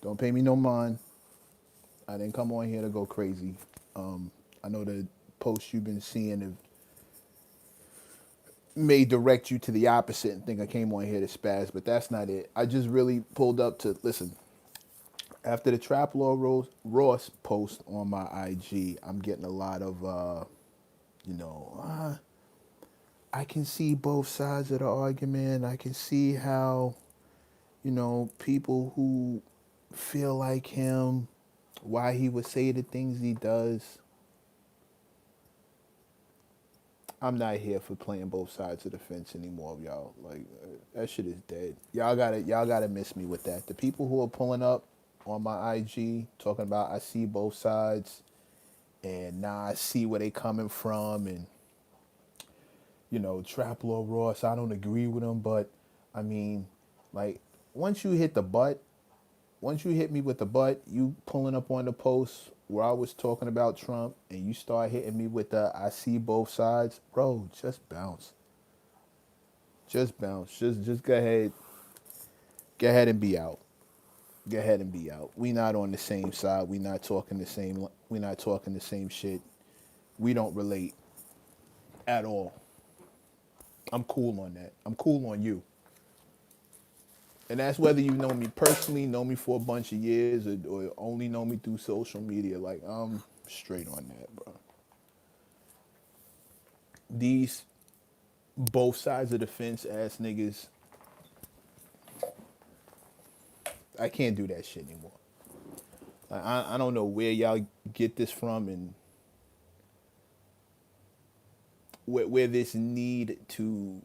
Don't pay me no mind. I didn't come on here to go crazy. I know the posts you've been seeing have may direct you to the opposite and think I came on here to spaz, but that's not it. I just really pulled up to listen. After the Trap Law Ross post on my IG, I'm getting a lot of, you know, I can see both sides of the argument. I can see how, people who feel like him, why he would say the things he does. I'm not here for playing both sides of the fence anymore, y'all. Like that shit is dead. Y'all gotta miss me with that. The people who are pulling up on my IG talking about I see both sides and now I see where they coming from and Trap Lord Ross, I don't agree with him, but I mean, like once you hit the butt, once you hit me with the butt, you pulling up on the post where I was talking about Trump and you start hitting me with the I see both sides, bro, just bounce. Just bounce. Just go ahead and be out. Go ahead and be out. We not on the same side. We not talking the same shit. We don't relate at all. I'm cool on that. I'm cool on you. And that's whether you know me personally, know me for a bunch of years, or only know me through social media. Like, I'm straight on that, bro. These both sides of the fence ass niggas, I can't do that shit anymore. Like, I don't know where y'all get this from and where this need to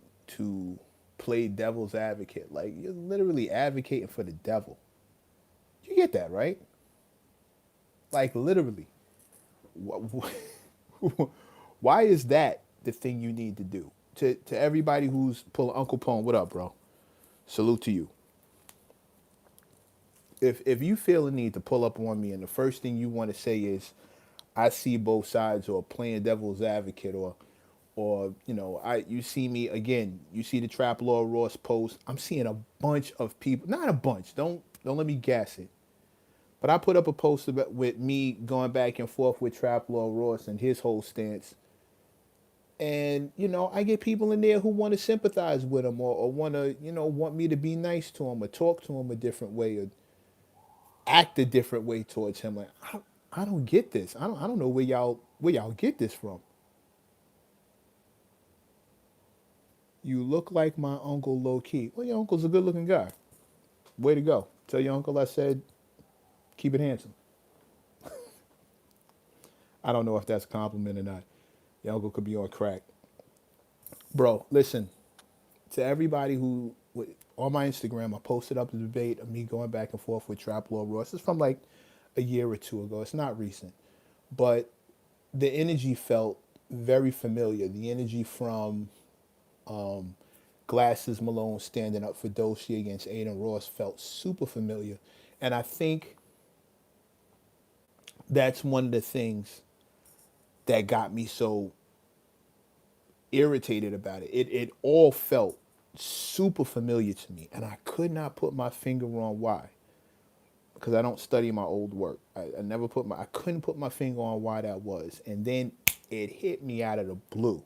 play devil's advocate. Like, you're literally advocating for the devil. You get that, right? Like, literally. Why is that the thing you need to do? To everybody who's pulling Uncle Pone, what up, bro? Salute to you. If you feel the need to pull up on me and the first thing you want to say is I see both sides or playing devil's advocate or I you see me again, you see the Trap Law Ross post. I'm seeing a bunch of people, not a bunch, don't let me gas it. But I put up a post about, with me going back and forth with Trap Law Ross and his whole stance. And, I get people in there who want to sympathize with him or want to, want me to be nice to him or talk to him a different way or act a different way towards him. Like, I don't get this. I don't know where y'all get this from. You look like my uncle low key. Well, your uncle's a good looking guy. Way to go. Tell your uncle I said keep it handsome. I don't know if that's a compliment or not. Your uncle could be on crack. Bro, listen, to everybody who on my Instagram, I posted up a debate of me going back and forth with Trap Lord Ross. It's from like a year or two ago. It's not recent, but the energy felt very familiar. The energy from Glasses Malone standing up for Doshi against Aiden Ross felt super familiar, and I think that's one of the things that got me so irritated about it. It all felt super familiar to me, and I could not put my finger on why. Because I don't study my old work. I couldn't put my finger on why that was. And then it hit me out of the blue.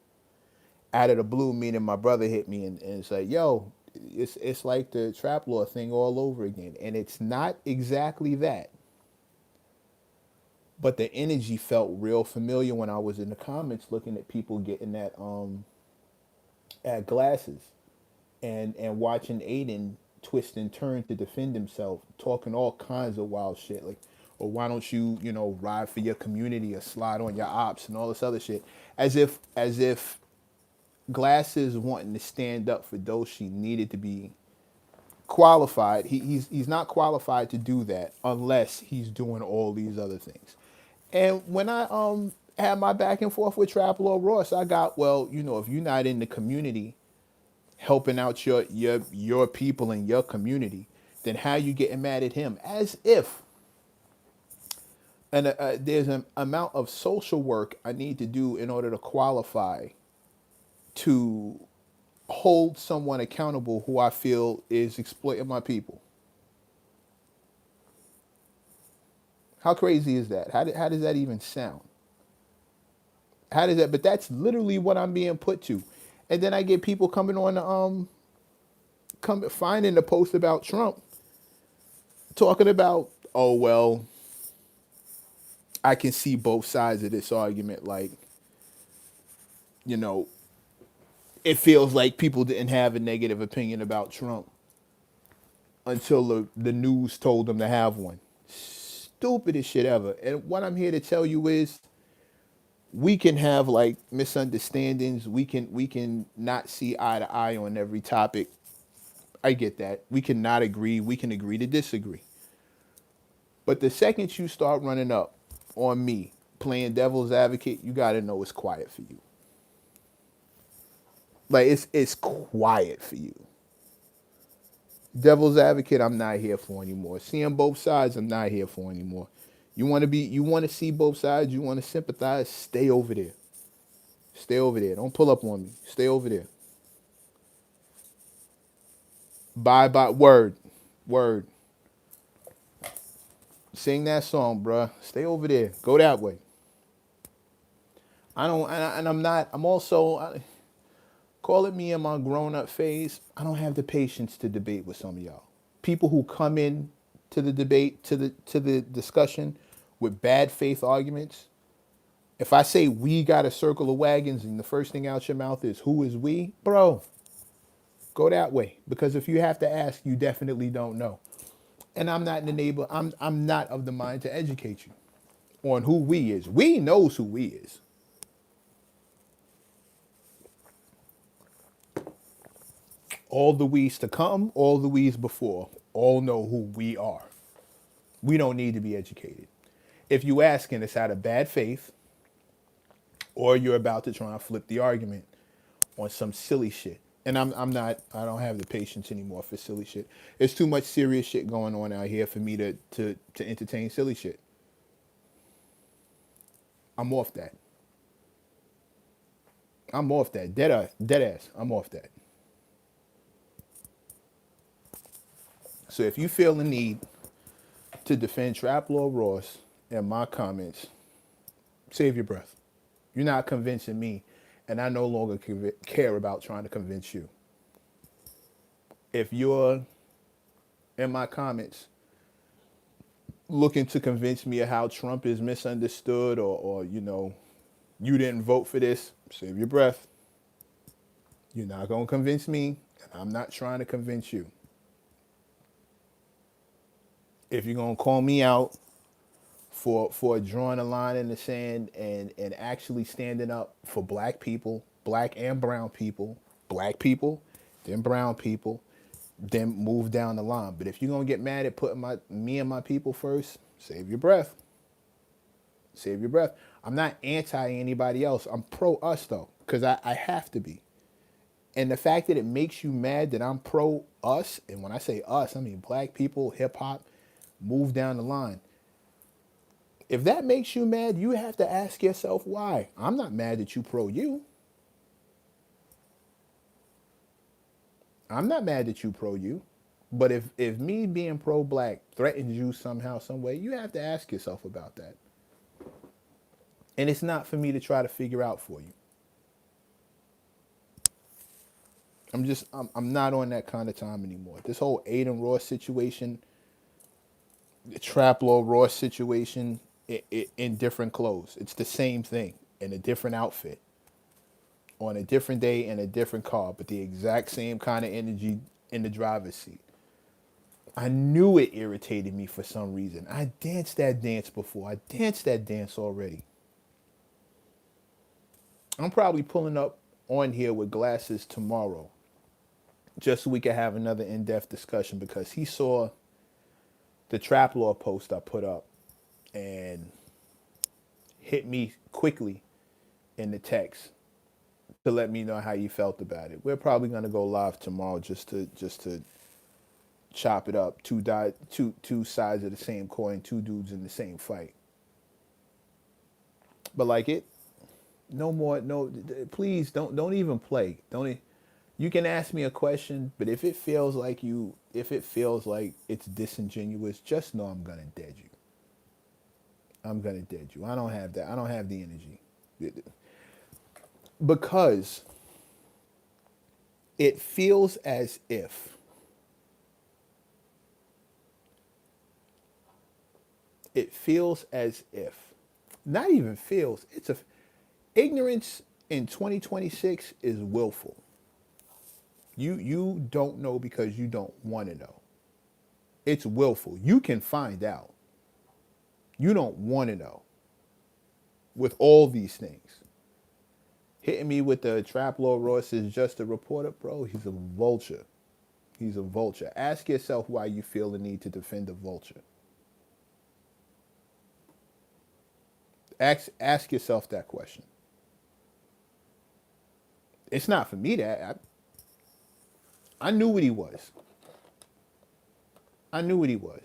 Out of the blue, meaning my brother hit me and it's like, yo, it's like the trap law thing all over again. And it's not exactly that. But the energy felt real familiar when I was in the comments looking at people getting that at Glasses and watching Aiden twist and turn to defend himself, talking all kinds of wild shit like, or why don't you, ride for your community or slide on your ops and all this other shit, as if Glasses wanting to stand up for Doshi needed to be qualified. He's not qualified to do that unless he's doing all these other things. And when I had my back and forth with Trap Lord Ross, I got, well, if you're not in the community helping out your people in your community, then how you getting mad at him? As if there's an amount of social work I need to do in order to qualify to hold someone accountable who I feel is exploiting my people. How crazy is that? How does that even sound? How does that? But that's literally what I'm being put to. And then I get people coming on come finding the post about Trump talking about, oh well, I can see both sides of this argument. Like, you know, it feels like people didn't have a negative opinion about Trump until the news told them to have one. Stupidest shit ever. And what I'm here to tell you is we can have like misunderstandings. We can not see eye to eye on every topic. I get that. We can not agree. We can agree to disagree. But the second you start running up on me playing devil's advocate, you got to know it's quiet for you. Like it's quiet for you. Devil's advocate, I'm not here for anymore. Seeing both sides, I'm not here for anymore. You want to see both sides, you want to sympathize, stay over there. Stay over there. Don't pull up on me. Stay over there. Bye bye. Word. Word. Sing that song, bruh. Stay over there. Go that way. I don't, and I'm not, I'm also, call it me in my grown up phase. I don't have the patience to debate with some of y'all. People who come in to the debate, to the discussion with bad faith arguments. If I say we got a circle of wagons and the first thing out your mouth is who is we, bro, go that way. Because if you have to ask, you definitely don't know. And I'm not in the neighbor. I'm not of the mind to educate you on who we is. We knows who we is. All the we's to come, all the we's before, all know who we are. We don't need to be educated. If you asking, it's out of bad faith, or you're about to try and flip the argument on some silly shit. And I'm not, I don't have the patience anymore for silly shit. There's too much serious shit going on out here for me to entertain silly shit. I'm off that. I'm off that. Dead ass. I'm off that. So if you feel the need to defend Trap Lord Ross in my comments, save your breath. You're not convincing me, and I no longer care about trying to convince you. If you're in my comments looking to convince me of how Trump is misunderstood or you didn't vote for this, save your breath. You're not going to convince me, and I'm not trying to convince you. If you're going to call me out for drawing a line in the sand and actually standing up for black people, black and brown people, black people, then brown people, then move down the line. But if you're going to get mad at putting me and my people first, save your breath. Save your breath. I'm not anti anybody else. I'm pro us though, because I have to be. And the fact that it makes you mad that I'm pro us, and when I say us, I mean black people, hip hop, move down the line. If that makes you mad, you have to ask yourself why. I'm not mad that you pro you. I'm not mad that you pro you. But if me being pro black threatens you somehow, some way, you have to ask yourself about that. And it's not for me to try to figure out for you. I'm not on that kind of time anymore. This whole Adin Ross situation, the Trap Lord Ross situation, in different clothes. It's the same thing in a different outfit, on a different day in a different car, but the exact same kind of energy in the driver's seat. I knew it irritated me for some reason. I danced that dance before. I danced that dance already. I'm probably pulling up on here with glasses tomorrow just so we can have another in-depth discussion because he saw the Trap Law post I put up and hit me quickly in the text to let me know how you felt about it. We're probably gonna go live tomorrow just to chop it up. Two sides of the same coin, two dudes in the same fight. But like it, no more. No, please don't even play. Don't. You can ask me a question, but if it feels like it's disingenuous, just know I'm gonna dead you. I'm gonna dead you. I don't have that. I don't have the energy because it feels as if it feels as if not even feels. It's a ignorance in 2026 is willful. You don't know because you don't want to know. It's willful. You can find out. You don't want to know with all these things. Hitting me with the Trap Lord Ross is just a reporter, bro. He's a vulture. He's a vulture. Ask yourself why you feel the need to defend a vulture. Ask yourself that question. It's not for me to. I knew what he was. I knew what he was.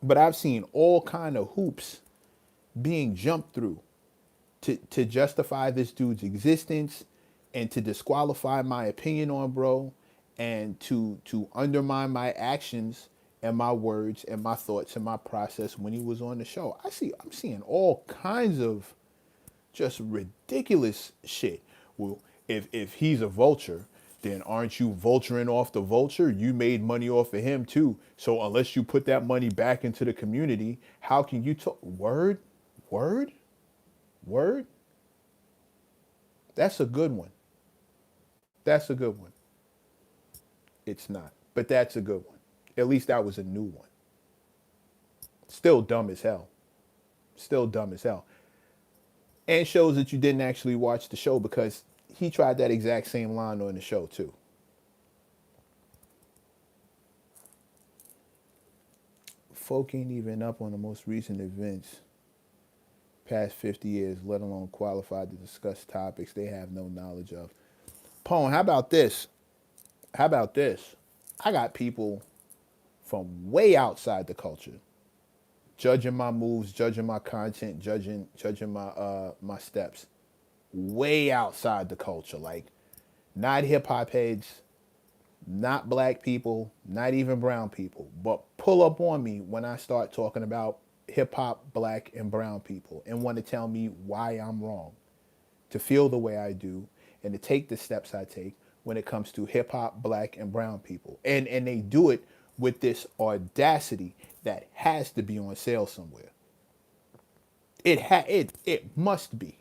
But I've seen all kind of hoops being jumped through to justify this dude's existence and to disqualify my opinion on bro and to undermine my actions and my words and my thoughts and my process when he was on the show. I'm seeing all kinds of just ridiculous shit. Well, if he's a vulture, then aren't you vulturing off the vulture? You made money off of him too. So unless you put that money back into the community, how can you talk? Word, word, word. That's a good one. That's a good one. It's not, but that's a good one. At least that was a new one. Still dumb as hell. Still dumb as hell. And shows that you didn't actually watch the show because he tried that exact same line on the show too. Folk ain't even up on the most recent events past 50 years, let alone qualified to discuss topics they have no knowledge of. Pone, how about this? How about this? I got people from way outside the culture judging my moves, judging my content, judging my steps. Way outside the culture, like not hip hop heads, not black people, not even brown people, but pull up on me when I start talking about hip hop, black, and brown people and want to tell me why I'm wrong, to feel the way I do, and to take the steps I take when it comes to hip hop, black, and brown people. And they do it with this audacity that has to be on sale somewhere. It must be.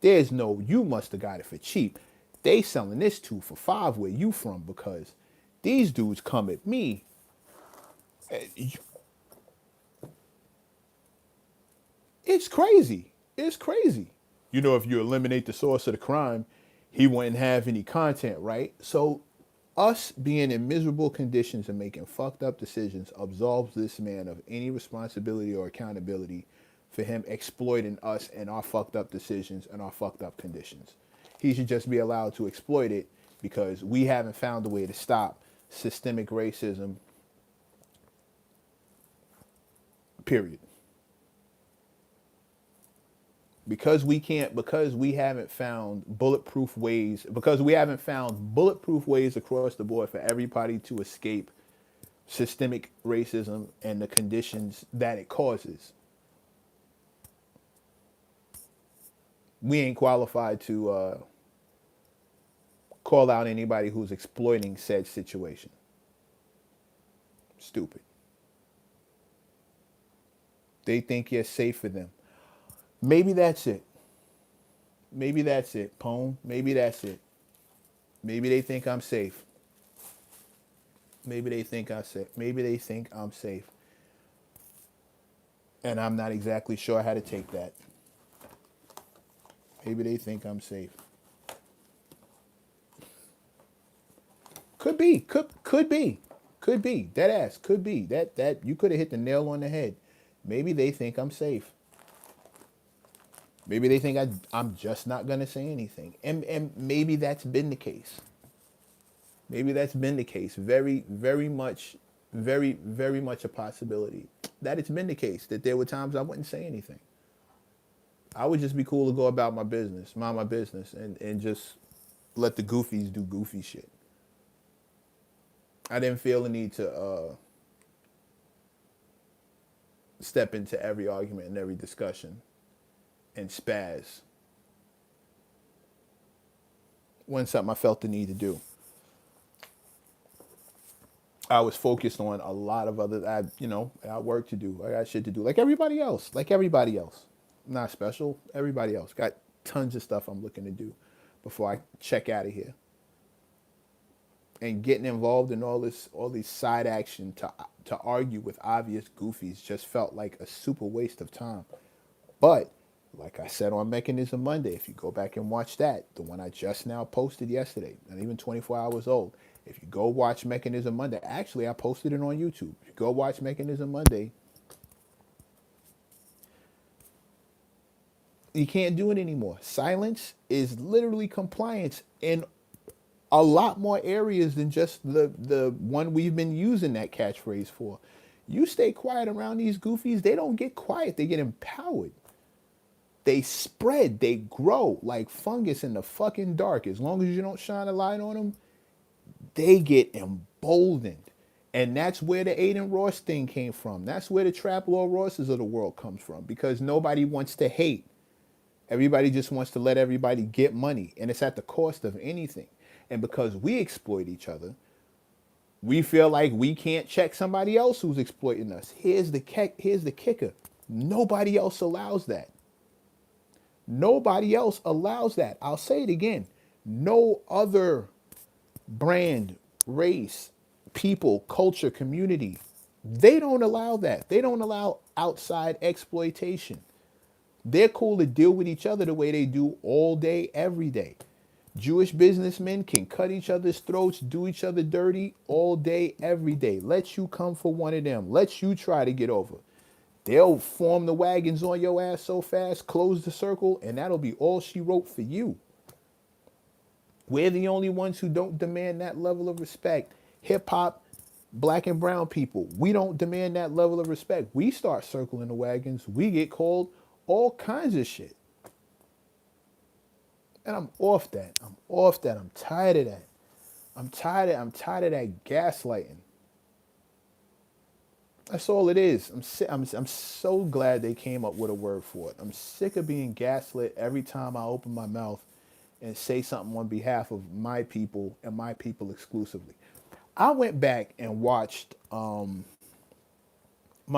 There's no you must have got it for cheap. They selling this 2 for $5 where you from because these dudes come at me. It's crazy. It's crazy. You know, if you eliminate the source of the crime, he wouldn't have any content, right? So us being in miserable conditions and making fucked up decisions absolves this man of any responsibility or accountability for him exploiting us and our fucked up decisions and our fucked up conditions. He should just be allowed to exploit it because we haven't found a way to stop systemic racism, period. Because we haven't found bulletproof ways across the board for everybody to escape systemic racism and the conditions that it causes. We ain't qualified to call out anybody who's exploiting said situation. Stupid. They think you're safe for them. Maybe that's it. Maybe that's it, Pone. Maybe that's it. Maybe they think I'm safe. Maybe they think I'm safe. Maybe they think I'm safe. And I'm not exactly sure how to take that. Maybe they think I'm safe. Could be. Could be. Could be. Dead ass. Could be. That you could have hit the nail on the head. Maybe they think I'm safe. Maybe they think I'm just not gonna say anything. And maybe that's been the case. Maybe that's been the case. Very, very much, very much a possibility that it's been the case that there were times I wouldn't say anything. I would just be cool to go about my business, mind my business, and just let the goofies do goofy shit. I didn't feel the need to step into every argument and every discussion and spaz. Wasn't something I felt the need to do. I was focused on a lot of other, I got work to do. I got shit to do, like everybody else. Like everybody else. Not special. Everybody else got tons of stuff I'm looking to do before I check out of here. And getting involved in all these side action to argue with obvious goofies just felt like a super waste of time. But like I said on Mechanism Monday, if you go back and watch that, the one I just now posted yesterday, not even 24 hours old. If you go watch Mechanism Monday, actually I posted it on YouTube. If you go watch Mechanism Monday, you can't do it anymore. Silence is literally compliance in a lot more areas than just the one we've been using that catchphrase for. You stay quiet around these goofies, they don't get quiet, they get empowered. They spread, they grow like fungus in the fucking dark. As long as you don't shine a light on them, they get emboldened. And that's where the Aiden Ross thing came from. That's where the Trap Law Rosses of the world comes from. Because nobody wants to hate. Everybody just wants to let everybody get money. And it's at the cost of anything. And because we exploit each other, we feel like we can't check somebody else who's exploiting us. Here's the kicker. Nobody else allows that. Nobody else allows that. I'll say it again. No other brand, race, people, culture, community, they don't allow that. They don't allow outside exploitation. They're cool to deal with each other the way they do all day, every day. Jewish businessmen can cut each other's throats, do each other dirty all day, every day. Let you come for one of them. Let you try to get over. They'll form the wagons on your ass so fast, close the circle, and that'll be all she wrote for you. We're the only ones who don't demand that level of respect. Hip hop, black and brown people, we don't demand that level of respect. We start circling the wagons. We get called all kinds of shit. And I'm off that. I'm off that. I'm tired of that. I'm tired of that gaslighting. That's all it is. I'm so glad they came up with a word for it. I'm sick of being gaslit every time I open my mouth and say something on behalf of my people and my people exclusively. I went back and watched. My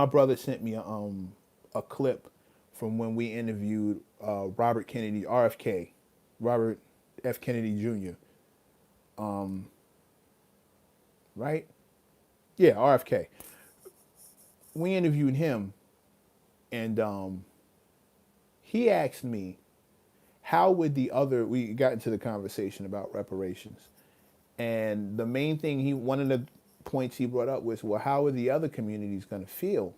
brother sent me a clip from when we interviewed Robert Kennedy, RFK, Robert F. Kennedy Jr. Right? Yeah, RFK. We interviewed him, and he asked me, how would we got into the conversation about reparations. And the main thing one of the points he brought up was, well, how are the other communities going to feel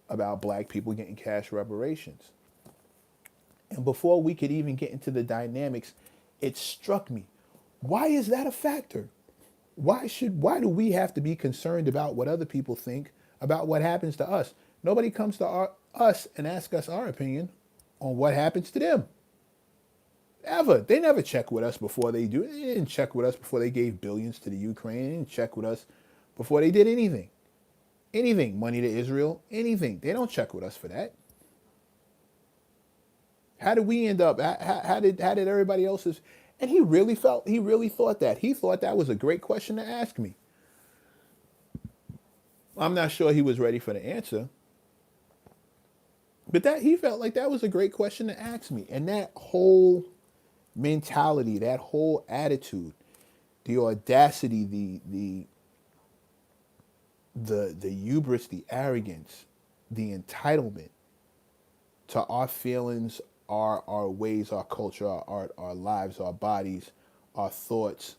about black people getting cash reparations? And before we could even get into the dynamics, it struck me, why is that a factor? Why do we have to be concerned about what other people think about what happens to us? Nobody comes to us and asks us our opinion on what happens to them. Ever. They never check with us before they do. They didn't check with us before they gave billions to the Ukraine. They didn't check with us before they did anything. Anything. Money to Israel. Anything. They don't check with us for that. How did we end up? How did everybody else's? And he really thought that. He thought that was a great question to ask me. I'm not sure he was ready for the answer. But that he felt like that was a great question to ask me. And that whole mentality, that whole attitude, the audacity, the hubris, the arrogance, the entitlement to our feelings, our ways, our culture, our art, our lives, our bodies, our thoughts,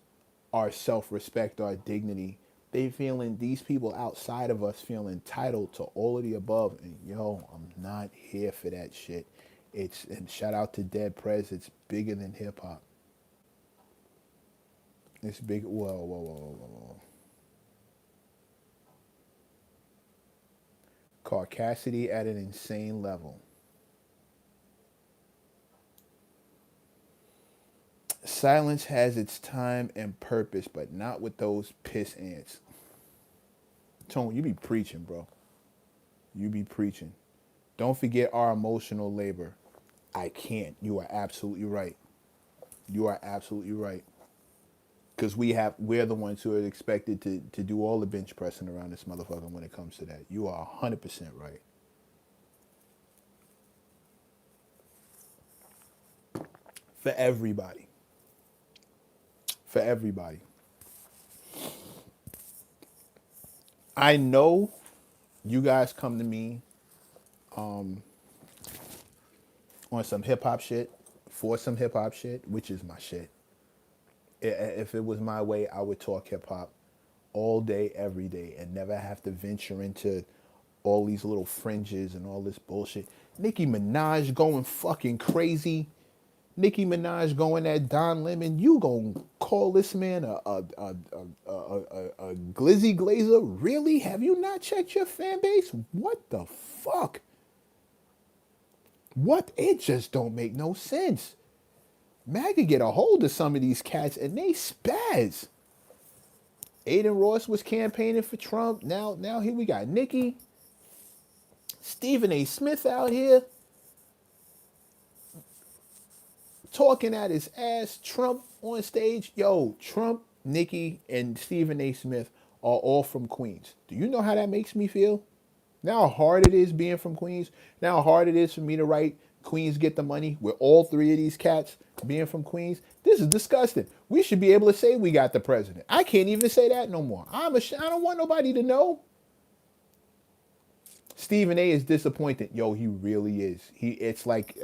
our self-respect, our dignity. These people outside of us feel entitled to all of the above. And yo, I'm not here for that shit. And shout out to Dead Prez, it's bigger than hip hop. It's big. Whoa. Caucasity at an insane level. Silence has its time and purpose, but not with those piss ants. Tone, you be preaching, bro. You be preaching. Don't forget our emotional labor. I can't. You are absolutely right. You are absolutely right. Because we're the ones who are expected to do all the bench pressing around this motherfucker when it comes to that. You are 100% right. For everybody. For everybody. I know you guys come to me on some hip hop shit, for some hip hop shit, which is my shit. If it was my way, I would talk hip hop all day, every day, and never have to venture into all these little fringes and all this bullshit. Nicki Minaj going fucking crazy. Nicki Minaj going at Don Lemon. You gonna call this man a glizzy glazer? Really? Have you not checked your fan base? What the fuck? What? It just don't make no sense. MAGA get a hold of some of these cats and they spaz. Aiden Ross was campaigning for Trump. Now here we got Nicki. Stephen A. Smith out here talking at his ass. Trump on stage. Yo, Trump, Nicki, and Stephen A. Smith are all from Queens. Do you know how that makes me feel? Now how hard it is being from Queens. Now how hard it is for me to write Queens Get the Money with all three of these cats being from Queens. This is disgusting. We should be able to say we got the president. I can't even say that no more. I don't want nobody to know. Stephen A is disappointed. Yo, he really is. It's like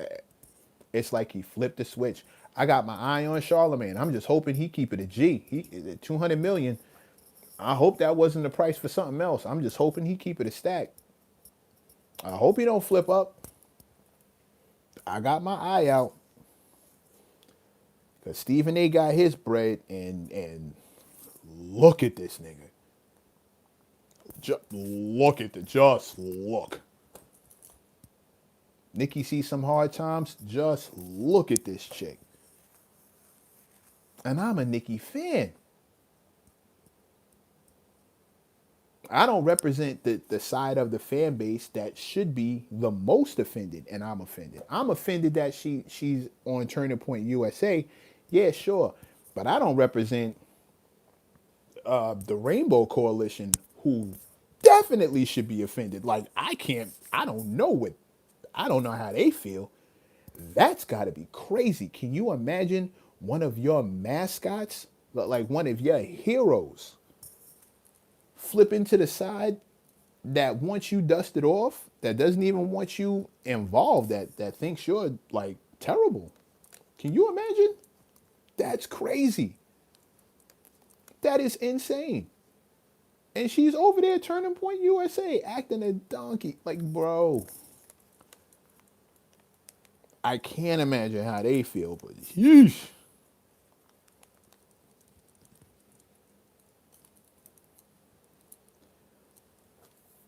he flipped the switch. I got my eye on Charlemagne. I'm just hoping he keep it a G. He 200 million. I hope that wasn't the price for something else. I'm just hoping he keep it a stack. I hope he don't flip up. I got my eye out. Cause Stephen A got his bread and look at this nigga. Just look. Nicki sees some hard times. Just look at this chick. And I'm a Nicki fan. I don't represent the side of the fan base that should be the most offended, and I'm offended. I'm offended that she's on Turning Point USA. Yeah, sure. But I don't represent the Rainbow Coalition, who definitely should be offended. Like, I don't know how they feel. That's got to be crazy. Can you imagine one of your mascots, like one of your heroes, flipping to the side that wants you dusted off, that doesn't even want you involved, that thinks you're like terrible? Can you imagine? That's crazy. That is insane. And she's over there Turning Point USA acting a donkey. Like, bro, I can't imagine how they feel, but yeesh.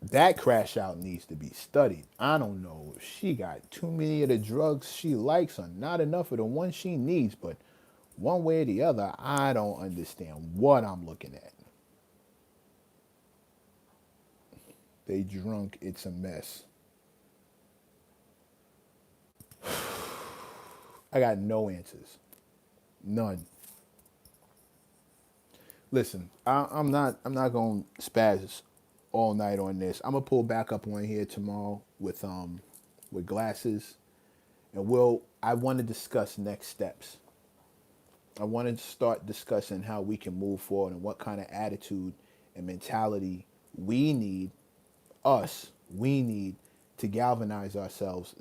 That crash out needs to be studied. I don't know if she got too many of the drugs she likes or not enough of the ones she needs, but one way or the other, I don't understand what I'm looking at. They drunk, it's a mess. I got no answers. None. Listen, I'm not gonna spaz all night on this. I'm gonna pull back up on here tomorrow with glasses, and I want to discuss next steps. I want to start discussing how we can move forward and what kind of attitude and mentality we need, we need to galvanize ourselves.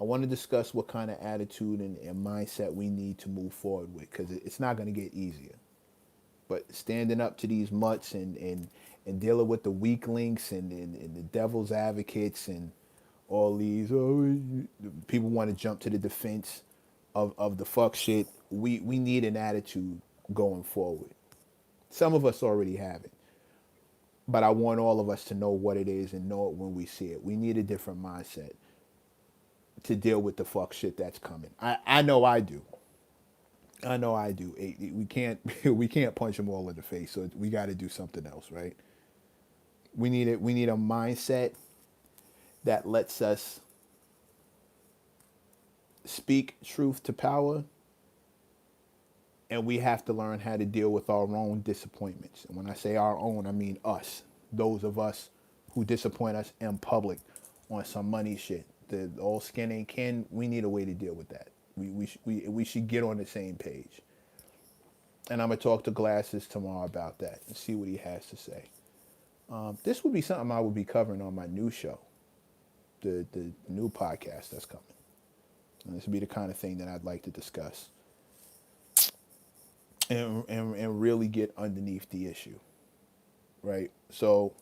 I want to discuss what kind of attitude and mindset we need to move forward with, because it's not going to get easier. But standing up to these mutts and dealing with the weak links and the devil's advocates and all these people want to jump to the defense of the fuck shit. We need an attitude going forward. Some of us already have it, but I want all of us to know what it is and know it when we see it. We need a different mindset to deal with the fuck shit that's coming. I know I do. I know I do. We can't we can't punch them all in the face, so we got to do something else, right? We need a mindset that lets us speak truth to power, and we have to learn how to deal with our own disappointments. And when I say our own, I mean us, those of us who disappoint us in public on some money shit. The all skin ain't kin. We need a way to deal with that. We should get on the same page. And I'm gonna talk to Glasses tomorrow about that and see what he has to say. This would be something I would be covering on my new show, the new podcast that's coming. And this would be the kind of thing that I'd like to discuss and really get underneath the issue, right? So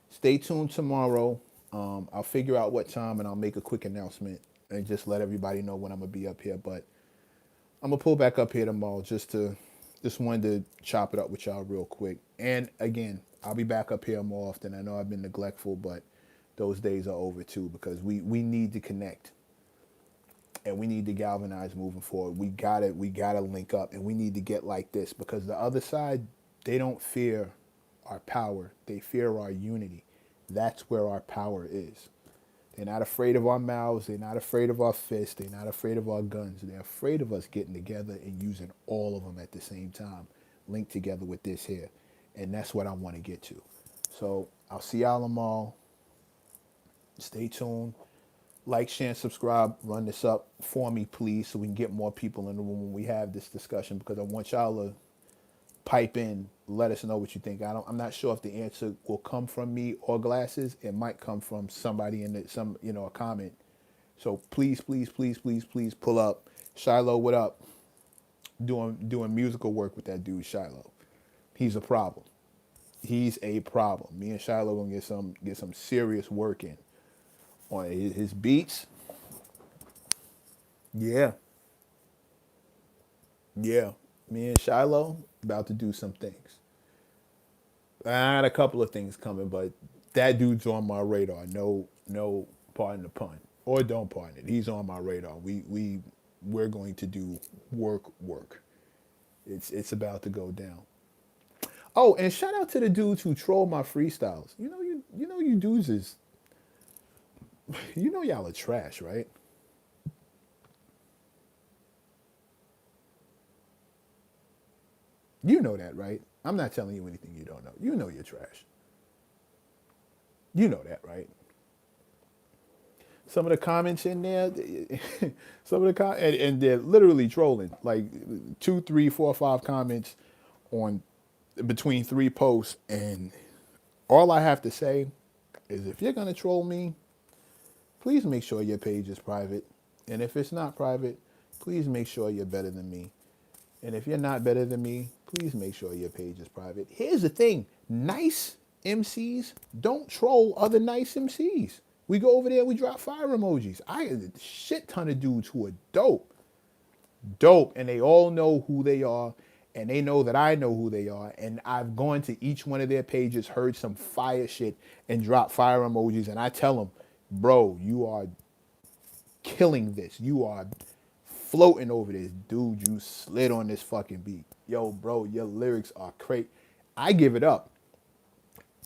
stay tuned tomorrow. I'll figure out what time and I'll make a quick announcement and just let everybody know when I'm gonna be up here. But I'm gonna pull back up here tomorrow just wanted to chop it up with y'all real quick. And again, I'll be back up here more often. I know I've been neglectful, but those days are over too because we need to connect and we need to galvanize moving forward. We gotta link up and we need to get like this because the other side, they don't fear our power. They fear our unity. That's where our power is. They're not afraid of our mouths. They're not afraid of our fists. They're not afraid of our guns. They're afraid of us getting together and using all of them at the same time, linked together with this here. And that's what I want to get to. So I'll see y'all tomorrow. Stay tuned. Like, share, and subscribe. Run this up for me, please, so we can get more people in the room when we have this discussion because I want y'all to pipe in, let us know what you think. I'm not sure if the answer will come from me or Glasses. It might come from somebody in a comment. So please, please, please, please, please pull up. Shiloh, what up? Doing musical work with that dude, Shiloh. He's a problem. He's a problem. Me and Shiloh gonna get some serious work in on his beats. Yeah. Yeah. Me and Shiloh about to do some things. I had a couple of things coming, but that dude's on my radar. No, pardon the pun, or don't pardon it. He's on my radar. We're going to do work. It's about to go down. Oh, and shout out to the dudes who troll my freestyles. You dudes is y'all are trash, right? You know that, right? I'm not telling you anything you don't know. You know you're trash. You know that, right? Some of the comments in there, and they're literally trolling. Like 2, 3, 4, 5 comments on between 3 posts, and all I have to say is if you're gonna troll me, please make sure your page is private. And if it's not private, please make sure you're better than me. And if you're not better than me, please make sure your page is private. Here's the thing. Nice MCs don't troll other nice MCs. We go over there, we drop fire emojis. I had a shit ton of dudes who are dope. Dope. And they all know who they are. And they know that I know who they are. And I've gone to each one of their pages, heard some fire shit, and dropped fire emojis. And I tell them, bro, you are killing this. You are floating over this. Dude, you slid on this fucking beat. Yo, bro, your lyrics are crazy. I give it up.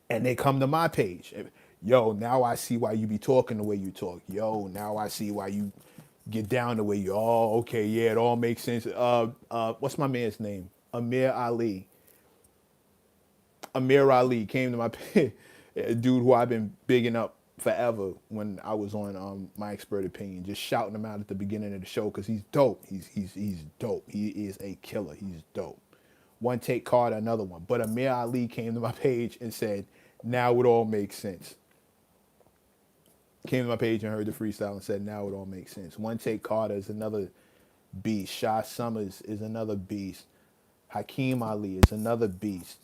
And they come to my page. Yo, now I see why you be talking the way you talk. Yo, now I see why you get down the way you. Oh, okay, yeah, it all makes sense. What's my man's name? Amir Ali. Amir Ali came to my page. A dude who I've been bigging up forever when I was on my expert opinion, just shouting him out at the beginning of the show because he's dope. He's dope. He is a killer. He's dope. One Take Carter, another one. But Amir Ali came to my page and said, now it all makes sense. Came to my page and heard the freestyle and said, now it all makes sense. One Take Carter is another beast. Shy Summers is another beast. Hakeem Ali is another beast.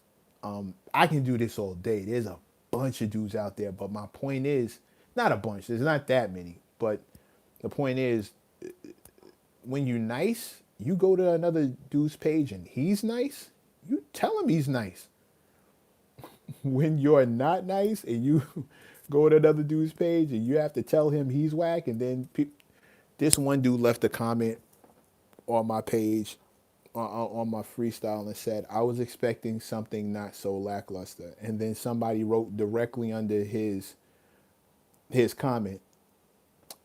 I can do this all day. There's a bunch of dudes out there, but my point is, not a bunch, there's not that many, but the point is, when you're nice, you go to another dude's page and he's nice, you tell him he's nice. When you're not nice and you go to another dude's page and you have to tell him he's whack, and then this one dude left a comment on my page on my freestyle and said I was expecting something not so lackluster, and then somebody wrote directly under his comment,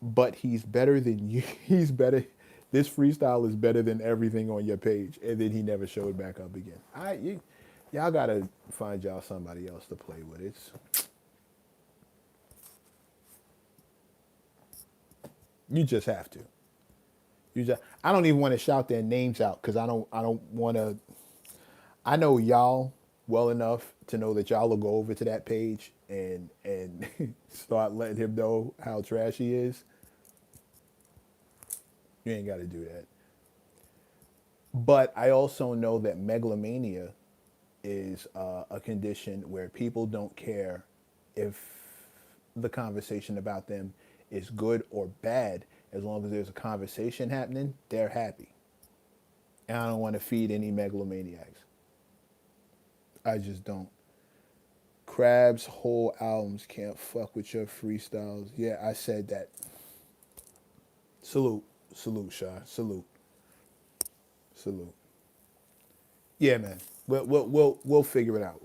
but he's better than you. He's better. This freestyle is better than everything on your page, and then he never showed back up again. Y'all gotta find y'all somebody else to play with. You just have to. I don't even want to shout their names out because I don't want to. I know y'all well enough to know that y'all will go over to that page and start letting him know how trash he is. You ain't got to do that. But I also know that megalomania is a condition where people don't care if the conversation about them is good or bad. As long as there's a conversation happening, they're happy. And I don't want to feed any megalomaniacs. I just don't. Crab's whole albums can't fuck with your freestyles. Yeah, I said that. Salute, salute, Shy. Salute, salute. Yeah, man. We'll figure it out.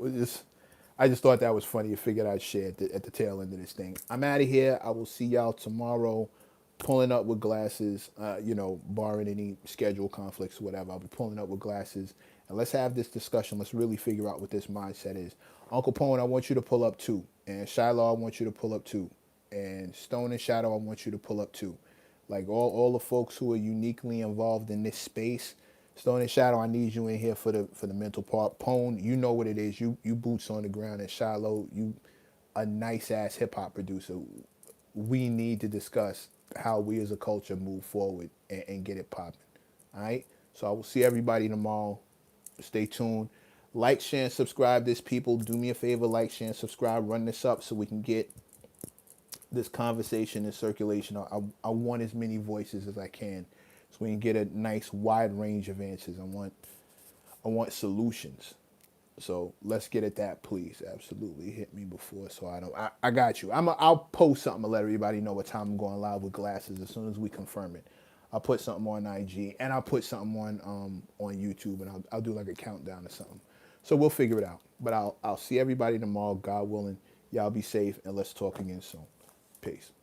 I just thought that was funny. You figured I'd share at the tail end of this thing. I'm out of here. I will see y'all tomorrow. Pulling up with glasses. Barring any schedule conflicts or whatever. I'll be pulling up with glasses, and let's have this discussion. Let's really figure out what this mindset is. Uncle Pone, I want you to pull up too, and Shiloh, I want you to pull up too, and Stone and Shadow, I want you to pull up too. Like all the folks who are uniquely involved in this space. Stone and Shadow, I need you in here for the mental part. Pone, you know what it is. You boots on the ground, and Shiloh, you a nice ass hip hop producer. We need to discuss how we as a culture move forward and get it popping. All right. So I will see everybody tomorrow. Stay tuned. Like, share, and subscribe. This people, do me a favor. Like, share, and subscribe. Run this up so we can get this conversation in circulation. I want as many voices as I can, so we can get a nice wide range of answers. I want solutions. So let's get at that, please. Absolutely, hit me before, so I don't. I got you. I'll post something to let everybody know what time I'm going live with glasses as soon as we confirm it. I'll put something on IG and I'll put something on YouTube, and I'll do like a countdown or something. So we'll figure it out. But I'll see everybody tomorrow, God willing. Y'all be safe, and let's talk again soon. Peace.